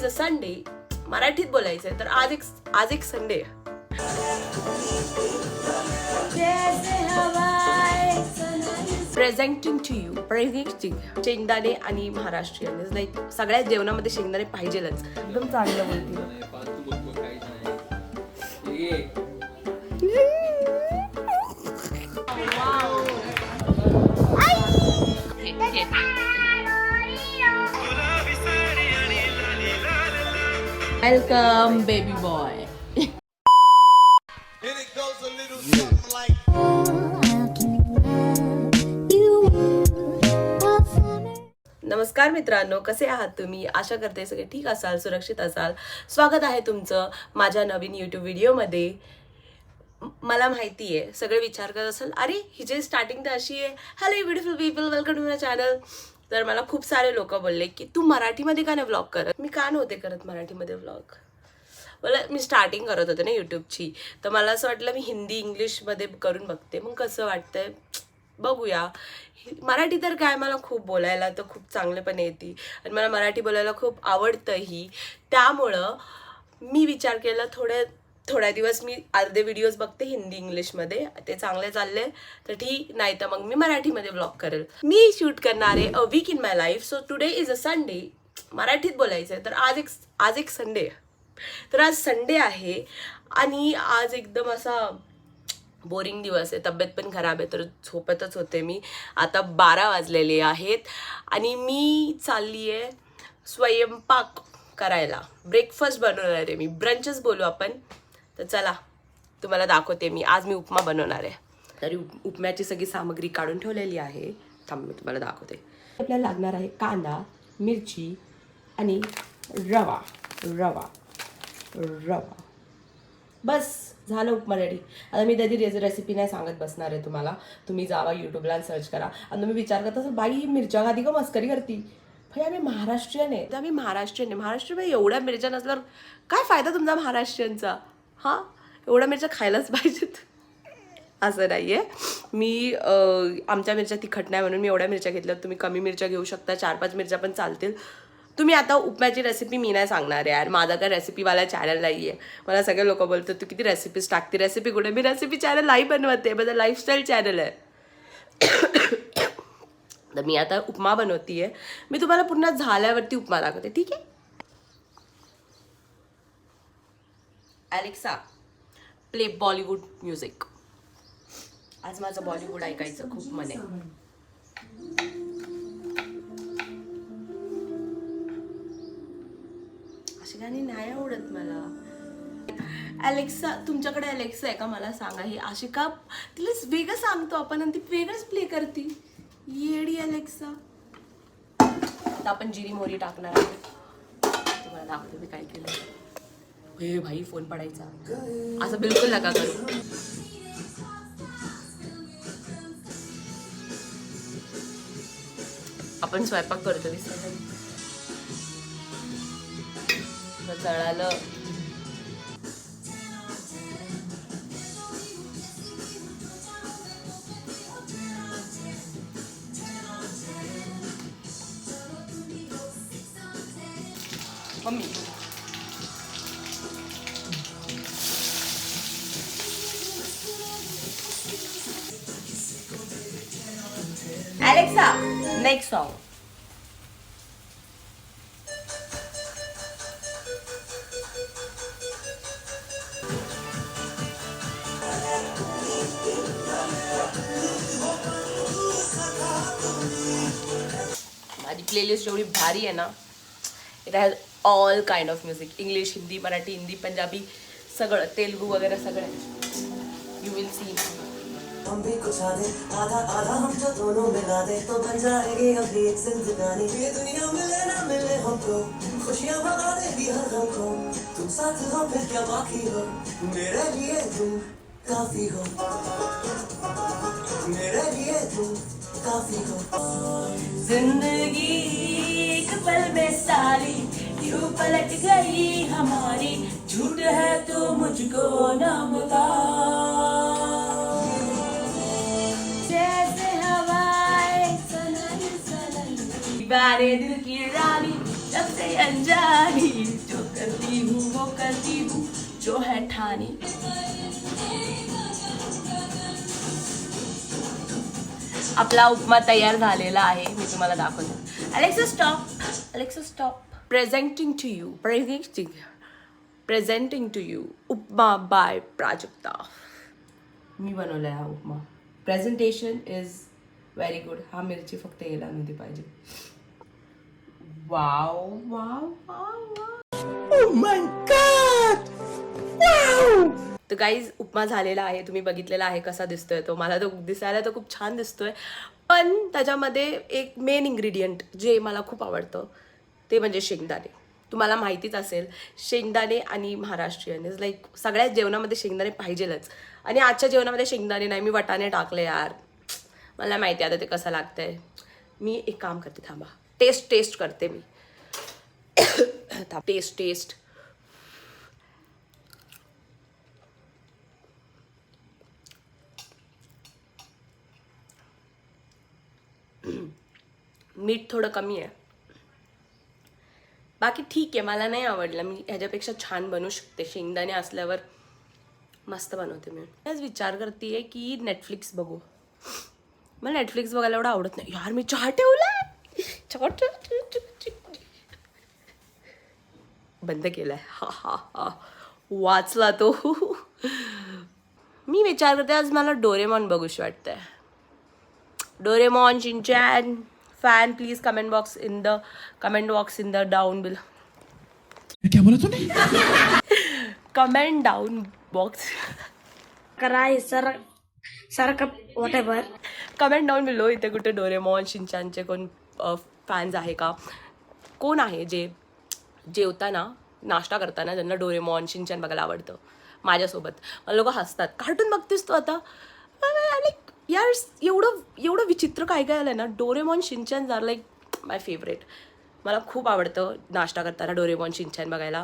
A Sunday, मराठीत बोलायचंय तर आज एक संडे. प्रेझेंटिंग टू यू शेंगदाणे आणि महाराष्ट्रीयन लाईक सगळ्या जेवणामध्ये शेंगदाणे पाहिजेलच. एकदम चांगलं बोलते. Welcome baby boy. नमस्कार मित्रांनो, कसे आहात तुम्ही? आशा करते सगळे ठीक असाल, सुरक्षित असाल. स्वागत आहे तुमचं माझ्या नवीन यूट्यूब व्हिडिओमध्ये. मला माहिती आहे सगळे विचार करत असेल, अरे हिची स्टार्टिंग तर अशी आहे, hello beautiful people, welcome to my channel. तर मला खूप सारे लोक बोलले की तू मराठीमध्ये का नाही व्लॉग करत. मी का नव्हते करत मराठीमध्ये व्लॉग. मला मी स्टार्टिंग करत होते ना यूट्यूबची, तर मला असं वाटलं मी हिंदी इंग्लिशमध्ये करून बघते, मग कसं वाटतंय बघूया. मराठी तर काय, मला खूप बोलायला तर खूप चांगलेपणे येते आणि मला मराठी बोलायला खूप आवडतंही. त्यामुळं मी विचार केला थोड्या दिवस मी अर्धे व्हिडिओज बघते हिंदी इंग्लिशमध्ये, ते चांगले चालले तर ठीक, नाही तर मग मी मराठीमध्ये व्लॉग करेल. मी शूट करणार आहे a week in my life. So today is a Sunday, मराठीत बोलायचं आहे तर आज एक संडे. तर आज संडे आहे आणि आज एकदम असा बोरिंग दिवस आहे, तब्येत पण खराब आहे तर झोपतच होते मी. आता 12 वाजलेले आहेत आणि मी चालली आहे स्वयंपाक करायला. ब्रेकफास्ट बनवणार आहे मी, ब्रंचच बोलू आपण. तर चला तुम्हाला दाखवते मी. आज मी उपमा बनवणार आहे. तरी उपम्याची सगळी सामग्री काढून ठेवलेली आहे, थांब मी तुम्हाला दाखवते. आपल्याला लागणार आहे कांदा, मिरची आणि रवा. बस झालं उपमा रेडी. आता मी त्याची रेसिपी नाही सांगत बसणार आहे तुम्हाला. तुम्ही जावा यूट्यूबला सर्च करा. आणि तुम्ही विचार करता असाल, बाई मिरच्या आधी का मस्करी करती. भाई आम्ही महाराष्ट्रीयन आहे, तर आम्ही महाराष्ट्रीयन एवढ्या मिरच्या नसल्यावर काय फायदा तुमचा महाराष्ट्रीयनचा. हां, एवढ्या मिरच्या खायलाच पाहिजेत असं नाही आहे. मी आमच्या मिरच्या तिखट नाही म्हणून मी एवढ्या मिरच्या घेतल्या. तुम्ही कमी मिरच्या घेऊ शकता, 4-5 मिरच्या पण चालतील. तुम्ही आता उपम्याची रेसिपी मी नाही सांगणार आहे यार, माझा काय रेसिपीवाला चॅनल नाही आहे. मला सगळे लोक बोलतात तू किती रेसिपीज टाकते, रेसिपी कुठे. मी रेसिपी चॅनल नाही बनवते, माझं लाईफस्टाईल चॅनल आहे. तर मी आता उपमा बनवते आहे. मी तुम्हाला पुन्हा झाल्यावरती उपमा दाखवते, ठीक आहे. Alexa play Bollywood music. आज माझं बॉलिवूड ऐकायचं खूप मन आहे. अशी गाणी नाही आवडत मला. अलेक्सा, तुमच्याकडे अलेक्सा आहे का मला सांगा. ही अशी का तिला वेगळं सांगतो आपण आणि ती वेगळंच प्ले करते, येडी अलेक्सा. आता आपण जिरी मोहरी टाकणार आहे. तुम्हाला दाखवते मी काय केलं. हे भाई फोन पडायचा, असं बिलकुल नका करू. आपण स्वयंपाक करतो दिसत चढालं. Mummy Alexa, next song. माझी प्लेलिस्ट एवढी भारी आहे ना. It has all kind of music, English, Hindi, Marathi, Hindi, Punjabi, सगळं, तेलुगू वगैरे सगळं. You will see. हम भी कुछ आधे आधा आधा हम तो दोनों मिला दे तो बन जाएगी अभी एक जिंदगानी. ये दुनिया मिले ना मिले हमको, खुशियां भगा देगी हर गम को. तुम साथ हो फिर क्या बाकी हो, मेरे लिए तुम काफी हो, मेरे लिए तुम काफी हो. जिंदगी एक पल में सारी क्यों पलट गई हमारी, झूठ है तो मुझको ना बता. जैसे हवाएं सनन सनन, दीवारें दिल की रानी जब से अनजानी. करती हूँ जो है ठानी. आपला उपमा तयार झालेला आहे. मी तुम्हाला दाखवते. Alexa stop. Alexa stop. Presenting to you upma by Prajakta. मी बनवलाय हा upma. Presentation is very good. हा मिरची फक्त यायला नव्हती पाहिजे. Wow wow wow. Oh my god. Wow. तर गाईज उपमा झालेला आहे. तुम्ही बघितलेला आहे कसा दिसतोय तो. मला तो दिसायला तर खूप छान दिसतोय, पण त्याच्यामध्ये एक मेन इन्ग्रेडियंट जे मला खूप आवडतं ते म्हणजे शेंगदाणे. तुम्हाला माहितीच असेल, शेंगदाणे आणि महाराष्ट्रीयन इज लाईक सगळ्याच जेवणामध्ये शेंगदाणे पाहिजेलच. आणि आजच्या जेवणामध्ये शेंगदाणे नाही, मी वाटाणे टाकले यार. मला माहिती आहे आता ते कसं लागतंय. मी एक काम करते, थांबा. टेस्ट करते मी. टेस्ट. मीठ थोडं कमी आहे. बाकी ठीक आहे, मला नाही आवडलं. मी ह्याच्यापेक्षा छान बनवू शकते. शेंगदाणे असल्यावर मस्त बनवते मी. आज विचार करते की नेटफ्लिक्स बघू. मला नेटफ्लिक्स बघायला एवढं आवडत नाही यार. मी चहा ठेवलाय. बंद केलाय. हा वाचला तो. मी विचार करते आज मला डोरेमॉन बघूशी वाटतंय. Doraemon, Shin-chan fan, please comment box in the down below. क्या बोला तूने? कमेंट डाउन बॉक्स कराय sir whatever. Comment down below इथे कुठे डोरेमॉन, शिनचॅनचे कोण फॅन्स आहे का? कोण आहे जे जेवताना, नाश्ता करताना ज्यांना डोरेमॉन, शिनचॅन बघायला आवडतं माझ्यासोबत? मला लोक हसतात, कार्टून बघतेस तू आता? यार एवढं विचित्र काय आलं ना. डोरेमॉन, शिनचॅन आर लाईक माय फेवरेट. मला खूप आवडतं नाश्ता करताना डोरेमॉन, शिनचॅन बघायला.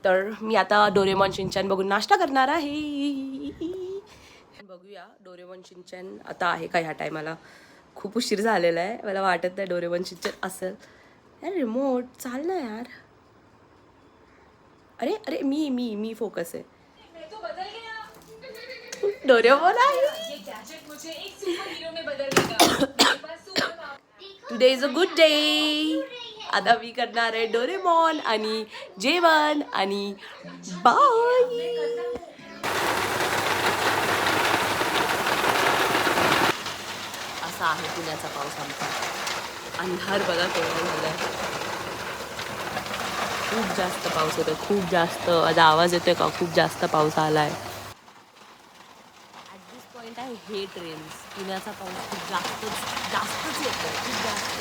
तर मी आता डोरेमॉन, शिनचॅन बघून नाश्ता करणार आहे. बघूया डोरेमॉन, शिनचॅन आता आहे का ह्या टायमाला. खूप उशीर झालेला आहे. मला वाटत नाही डोरेमॉन, शिनचॅन असेल. यार रिमोट चाल ना यार. अरे मी फोकस आहे. डोरेमॉन आहे. Today is a good day. आता मी करणार आहे डोरेमॉन आणि जेवण आणि बाय. असा आहे पुण्याचा पाऊस आमचा. अंधार बघा केवढा झालाय. खूप जास्त पाऊस येतोय, खूप जास्त. आता आवाज येतोय का? खूप जास्त पाऊस आलाय. At this point I hate rains. पुण्याचा पाऊस खूप जास्तच येतोय, खूप जास्त.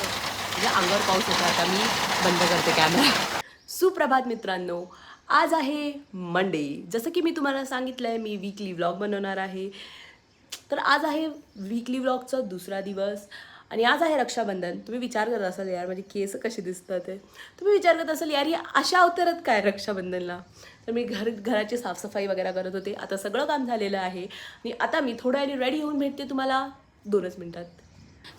म्हणजे अंगावर पाऊस येतो. आता मी बंद करते कॅमेरा. सुप्रभात मित्रांनो. आज आहे मंडे. जसं की मी तुम्हाला सांगितलं आहे, मी वीकली व्लॉग बनवणार आहे. तर आज आहे वीकली व्लॉगचा दुसरा दिवस आणि आज आहे रक्षाबंधन. तुम्ही विचार करत असाल यार माझे केस कसे दिसतात ते. तुम्ही विचार करत असाल यार अशा अवतारात काय रक्षाबंधनला. तर मी घराची साफसफाई वगैरे करत होते. आता सगळं काम झालेलं आहे आणि आता मी थोड्या वेळाने रेडी होऊन भेटते तुम्हाला 2च मिनिटात.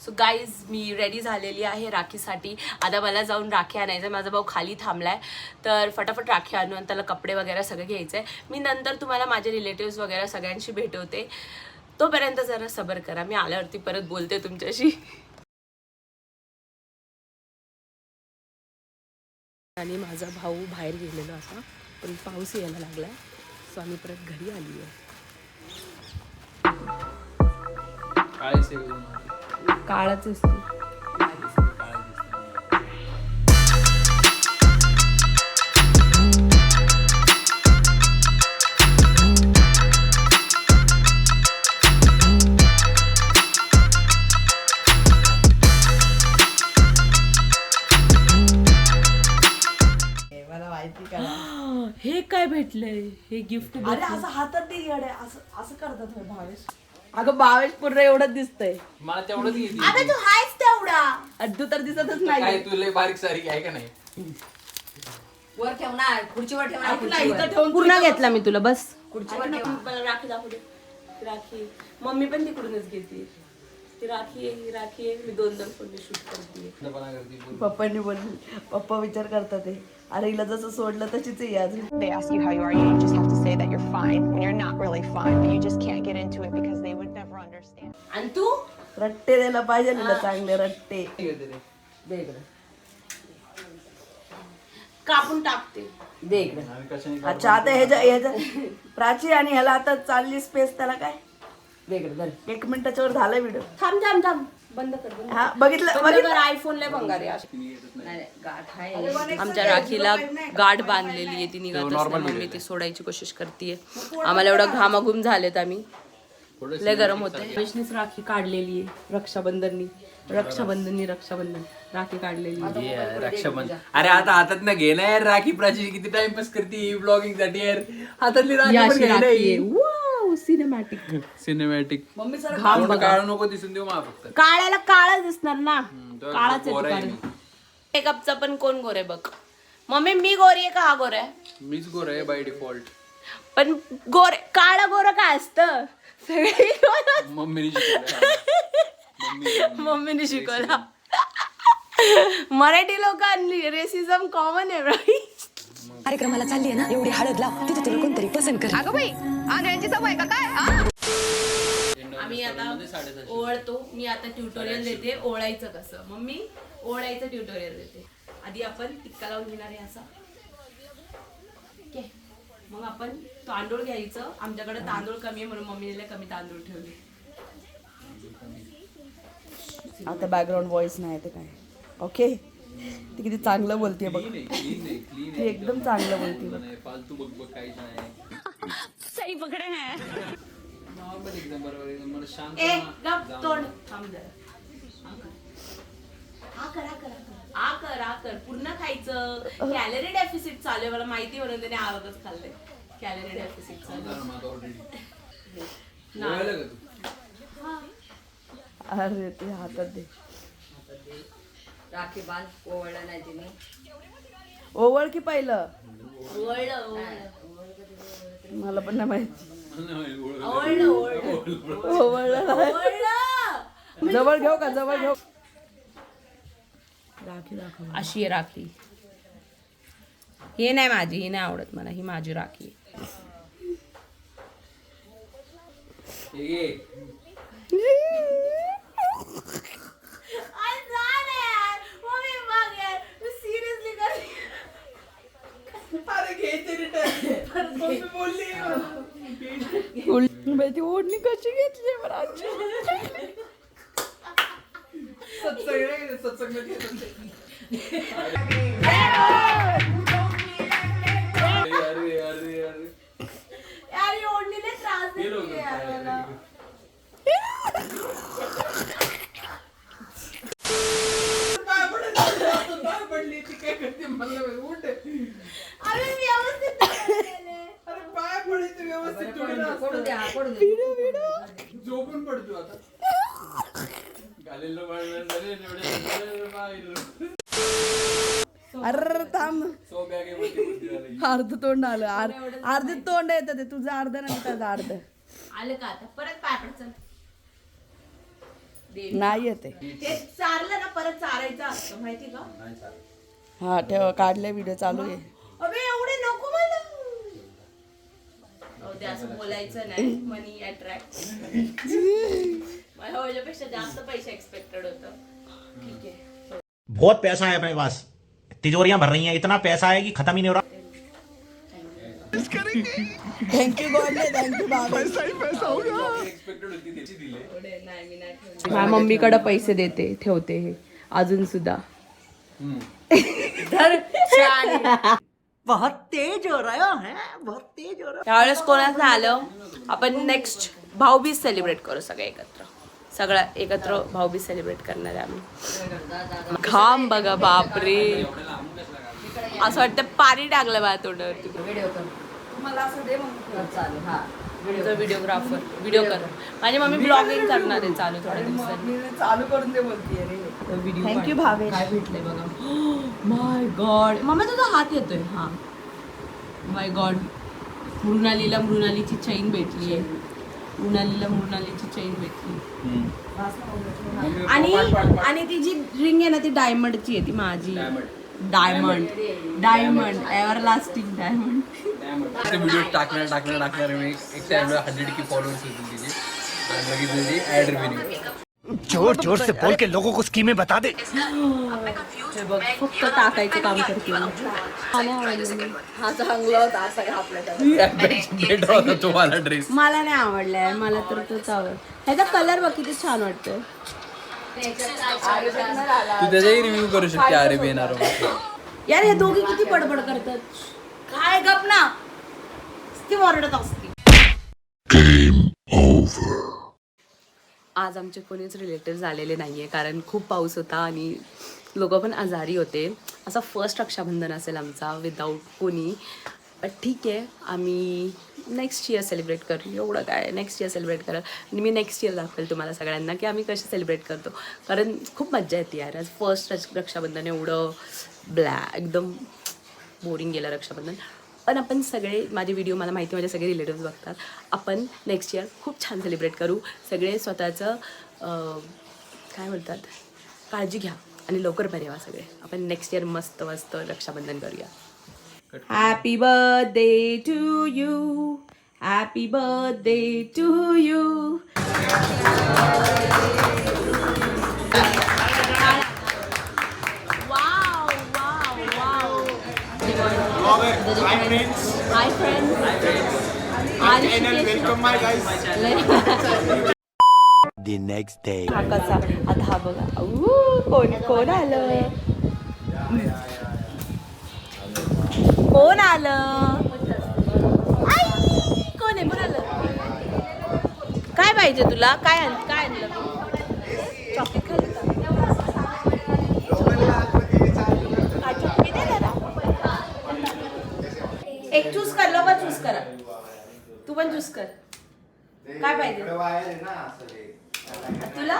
सो गाईज मी रेडी झालेली आहे राखीसाठी. आता मला जाऊन राखी आणायचं. माझा भाऊ खाली थांबलाय, तर फटाफट राखी आणून आणि त्याला कपडे वगैरे सगळं घ्यायचं आहे. मी नंतर तुम्हाला माझे रिलेटिव्स वगैरे सगळ्यांशी भेटवते. तोपर्यंत जरा सबर करा. मी आल्यावरती परत बोलते तुमच्याशी. आणि माझा भाऊ बाहेर गेलेला असा, पण पाऊस यायला लागलाय. सो आम्ही परत घरी आली आहे. काळच असतो. हे काय भेटलंय? हे गिफ्ट. अरे असं हातात दे येडे. असं करतात भावेश. अगं भावेश पूर्ण एवढंच दिसतंय. मला तेवढंच घेते. अरे तू हायच तेवढा. अड्डू तर दिसतच काय नाही. तू लय बारीक सारीक आहे का नाही? वर ठेवणार, खुर्चीवर ठेवणार. इथं ठेवून पूर्ण घेतला मी तुला. बस खुर्चीवर ठेव. मला राखी दाखवू दे. राखी मम्मी पण तिकडूनच घेते. ही राखी आहे, ही राखी आहे. मी 2 फोनने शूट करते. पप्पांनी बोलले, पप्पा विचार करतात ते, अरे हिला जसं सोडलं तशीच आहे अजून. They ask you how you are, you just have to say that you're fine when you're not really fine, but you just can't get into it because they would never understand. आणि तू रट्टे द्यायला पाहिजे हिला, चांगले रट्टे. दे इकडे. कापून टाकते. दे इकडे. अच्छा आता ह्याच्या प्राची आणि ह्याला आता चालली स्पेस, त्याला काय दे इकडे धर. 1 मिनिटाच्या वर झाला व्हिडिओ. थांब थांब थांब. बंद कर. बंद हा बघितलं कर. आयफोनला भंगार आहे. आमच्या राखीला गाठ बांधलेली आहे, ती निघतच नाही. मम्मी ती सोडायची कोशिश करते. आम्हाला एवढं घामाघूम झालेत आम्ही, लय गरम होते. वैष्णीच राखी काढलेली आहे रक्षाबंधननी. रक्षाबंधन राखी काढलेली आहे. रक्षाबंधन. अरे आता हातात ना घे ना यार राखी. प्राची किती टाइमपास करते ब्लॉगिंग साठी यार. हातातली राखी पण घे ना. सिनेमॅटिक. घाम काळ नको दिसून देऊ मा फक्त. काळ्याला काळा दिसणार ना. काळाच मेकअपचा पण कोण गोरे बघ. मम्मी मी गोरी आहे का हा गोरा आहे? मीच गोर आहे बाय डिफॉल्ट. पण गोरे काळा गोरा काय असतं? मम्मीने शिकवला. मराठी लोकांनी रेसिझम कॉमन आहे बाई. कार्यक्रमाला चालली आहे ना, एवढी हळद लाव, तिथे तुला कोणतरी पसंत कर. अगं बाई, आंधळ्यांची सवय का काय? आम्ही आता ओळतो. मी आता ट्युटोरियल देते ओळायचं कसं. मम्मी ओळायचं ट्युटोरियल देते. आधी आपण टिक्का लावून घेणार आहे असा. मग आपण तांदूळ घ्यायचं. आमच्याकडे तांदूळ कमी आहे म्हणून मम्मीने कमी तांदूळ ठेवले. आता बॅकग्राऊंड व्हॉइस नाही ते काय. ओके, ती किती चांगलं बोलते बघ. ती एकदम चांगलं बोलते बघ. फालतू बघ काहीच नाही. सही पकडे हैं. नॉर्मल एकदम बरोबर एकदम. मला शांत ए गप तोंड थांब जरा. आ कर पूर्ण खायचं. कॅलरी डेफिसिट चालू आहे. मला माहिती म्हणून त्याने आवाजच खाल्लंय. कॅलरी डेफिसिट चालू अरे ते हातात दे. राखी बांध. ओवळला नाही तिने. ओवळ की पहिलं मला पण नाही माहिती. जवळ घेऊ का? जवळ घेऊ. राखी दाखव. अशी आहे राखी. हे नाही माझी, ही नाही आवडत मला. ही माझी राखी. ती ओढणी कशी घेतली बरं. झोपून पडतो आता. अरे थांब. अर्ध तोंड आलं. अर्ध तोंड येतं ते तुझं अर्ध नाही त्याचं अर्ध. आलं का आता परत पाय पडचं. नाही येते. ते चारलं ना परत चारायचं असतं माहिती का? हा ठेव. काढले व्हिडिओ चालू आहे. अबे एवढे नको मला. ते असं बोलायचं नाही. मनी अट्रॅक्ट. माझ्यापेक्षा जास्त पैसे एक्सपेक्टेड होतं. ठीक आहे. बहुत पैसा है अपने पास, तिजोरियां भर रही हैं, इतना पैसा है कि खत्म ही नहीं हो रहा. Thank you God. थँक्यू बाबा. माझ्या मम्मीकडे पैसे देते ठेवते हे अजून सुद्धा. बहुत तेज हो रहा है. बहुत तेज हो रहा. त्यावेळेस कोणाचं आलं आपण नेक्स्ट भाऊबीज सेलिब्रेट करू सगळे एकत्र. सगळं एकत्र भाऊबीज सेलिब्रेट करणार आहे आम्ही. घाम बघा बापरे. असं वाटतं पाणी टाकलं बा तोंडावरती. मला असं दे मग. चालेल. हा व्हिडिओग्राफर व्हिडिओ कर. माझी मम्मी ब्लॉगिंग करणार आहे चालू थोड्या दिवसांनी. चालू करून दे बोलते रे. Video thank you Bhave. काय भेटलंय बघा. माय गॉड. मम्मी तुझा हात येतोय. हा माय गॉड. मृणालीची चैन भेटली आहे. मृणालीची चेन भेटली. आणि ती जी रिंग आहे ना ती डायमंडची आहे, ती माझी. Diamond ever lasting diamond. Video टाकणार मी एक टाइमला 100K फॉलोअर्स होतील तिचे आणि लगेच त्याची ऍड रेव्हेन्यू. जोर से बोल के लोगों को स्कीमें बता दे. हे बघ फक्त टाकायचं काम करते. हा चांगला होता असा घातला. भेटला होता तुम्हाला ड्रेस. मला नाही आवडलाय, मला तर तोच आवड. ह्याचा कलर बघ किती छान वाटतोय. तू त्याचाही रिव्ह्यू करू शकते अरेबियन अरोमा. यार हे दोघी किती बडबड करतात. काय गप ना ती ओरडत असते. आज आमचे कोणीच रिलेटिव्ह आलेले नाहीये कारण खूप पाऊस होता आणि लोक पण आजारी होते. असा फर्स्ट रक्षाबंधन असेल आमचा विदाऊट कोणी. पण ठीक आहे, आम्ही नेक्स्ट इयर सेलिब्रेट करू. एवढं काय, नेक्स्ट इयर सेलिब्रेट करा. आणि मी नेक्स्ट इयर दाखवेल तुम्हाला सगळ्यांना की आम्ही कसे सेलिब्रेट करतो. कारण खूप मज्जा येते यार. आज फर्स्ट रक्षाबंधन एवढं एकदम बोरिंग गेलं रक्षाबंधन. पण आपण सगळे, माझे व्हिडिओ मला माहिती, माझे सगळे रिलेटिव्स बघतात. आपण नेक्स्ट इयर खूप छान सेलिब्रेट करू. सगळे स्वतःचं काय बोलतात, काळजी घ्या आणि लवकर बरे व्हा सगळे. आपण नेक्स्ट इयर मस्त मस्त रक्षाबंधन करूया. Happy birthday to you, happy birthday to you. Hi friends. Hi friends. Channel, welcome my guys. The next day. हा कसा आता हा बघा. कोण आलं, कोण आलं, कोण आहे, कोण आलं. काय पाहिजे तुला, काय आणलं. चॉकलेट खायचं एक चूज कर लो, पण चूज करा. तू पण चूज कर. काय पाहिजे तुला.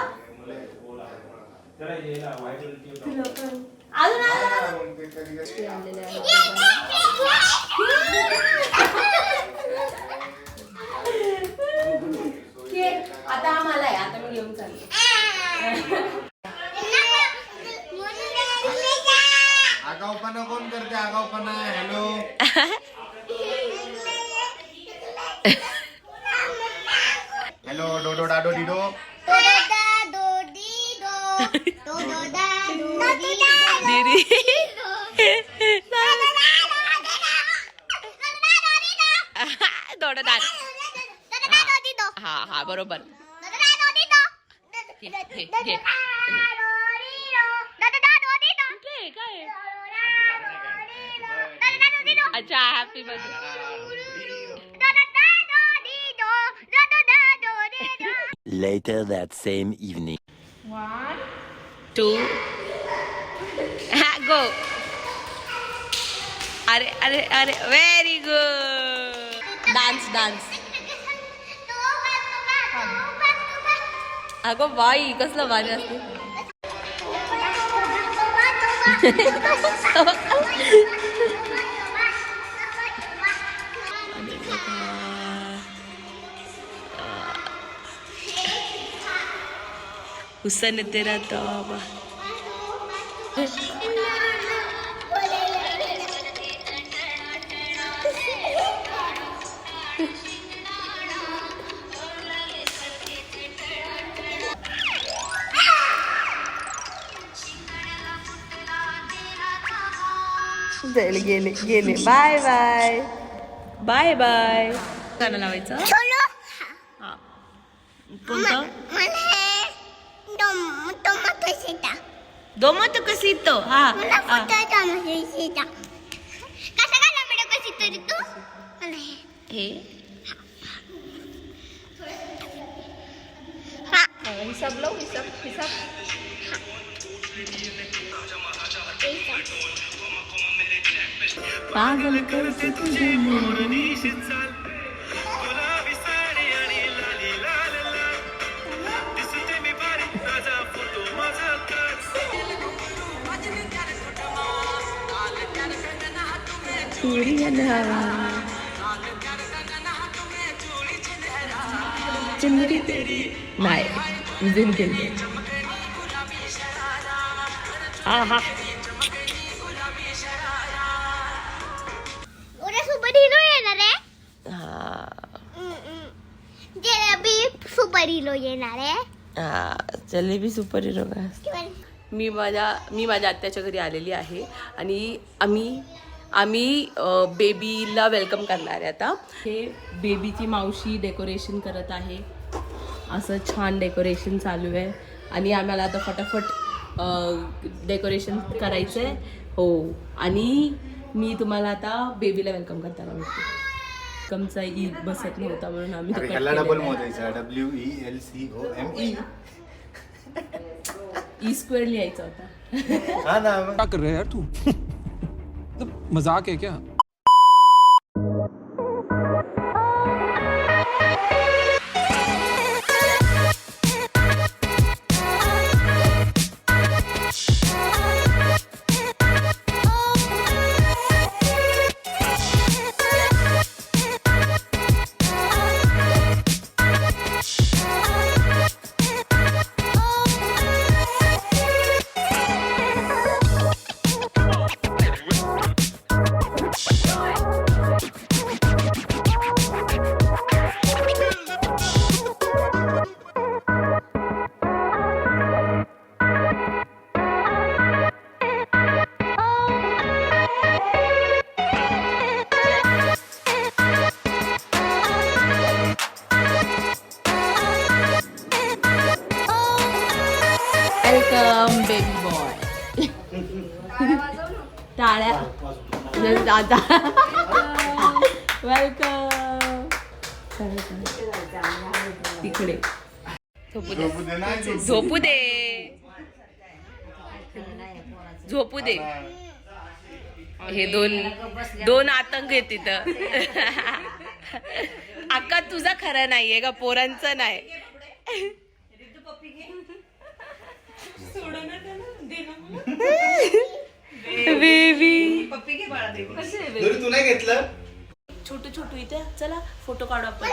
आता हा मला आहे, आता मी घेऊन चालले. आगाऊपणा कोण करते, आगाऊपणा. Hello hello डोडो डाडो डिडो. हा बरोबर. अच्छा happy birthday. Later that same evening. 1 2 go. अरे व्हेरी गुड. डान्स. अगं बाई कसलं भारी असते. हुसन तेरा तौबा. गेले. बाय गाणं लावायचं. हा कोणतं. दोमत कसितो. हा हे हिसाब लाव. हिसाब पागल करते तुझे चुनरी तेरी नाही झूम केली आहा उद्या सुपर हिरो येणार आहे सुपर हिरो येणार आहे जलेबी सुपर हिरो का मी माझ्या आत्याच्या घरी आलेली आहे आणि आम्ही बेबीला वेलकम करणार आहे आता. हे बेबीची मावशी डेकोरेशन करत आहे. असं छान डेकोरेशन चालू आहे आणि आम्हाला आता फटाफट डेकोरेशन करायचं आहे. हो आणि मी तुम्हाला आता बेबीला वेलकम करताना भेटते. वेलकमचा ई बसत नव्हता म्हणून आम्ही डबल मोजायचा WELCOME ई स्क्वेअर लिहायचा होता. हा ना क्या कर रहे हैं यार तू मजाक है क्या वेलकम बेबी बॉय. टाळ्या दादा वेलकम. तिकडे झोपू दे झोपू दे. हे दोन आतंक आहेत तिथं. अक्का तुझा खरा नाहीये का पोरांचं नाही. बेबी तू नाही घेतलं छोटू इथे चला फोटो काढू आपण.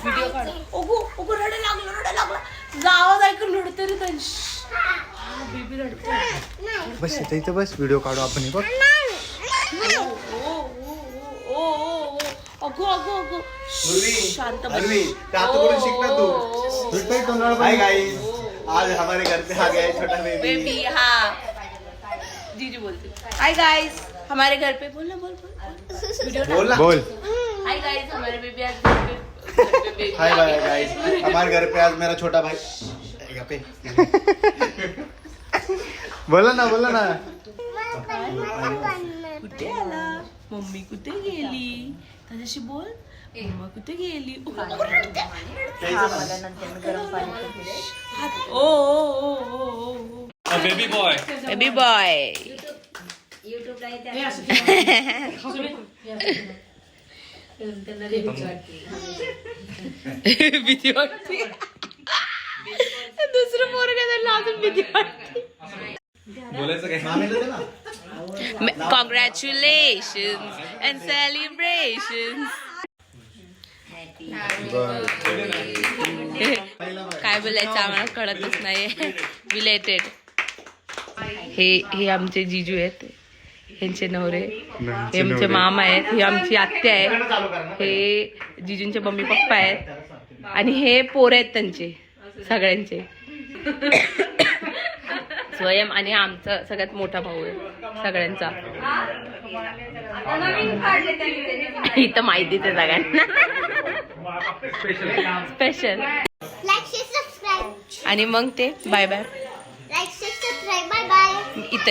व्हिडिओ काढू. ओगो रडे लागला जावं ऐकून रडते रे तंश. बेबी रडते. बस इथं बस व्हिडिओ काढू आपण. बघ अगो शांत हाय गाइस, आज हमारे घर पे आ गया है छोटा बेबी. हाँ जीजू बोलते हाय गाइस हमारे घर पे. बोल वीडियो बोल. हाय गाइस हमारे बेबी आज घर पे हाय बाय गाइस, हमारे घर पे आज मेरा छोटा भाई. बोला ना कुठे आला. मम्मी कुठे गेली त्याच्याशी बोल. मम्मा कुठे गेली. Baby boy baby boy. भीती वाटते. दुसरं पोरग अजून भीती वाटते. Congratulation and celebration. काय बोलायचं आम्हाला कळतच नाही. रिलेटेड हे आमचे जीजू आहेत. यांचे नवरे हे आमचे मामा आहेत. ही आमची आत्या आहे. हे जीजूंचे मम्मी पप्पा आहेत आणि हे पोर आहेत त्यांचे सगळ्यांचे. स्वयं आणि आमचा सगळ्यात मोठा भाऊ आहे सगळ्यांचा. इथं माहितीच आहे सगळ्यांना. स्पेशल. आणि मग ते bye bye. Like subscribe bye bye. इथं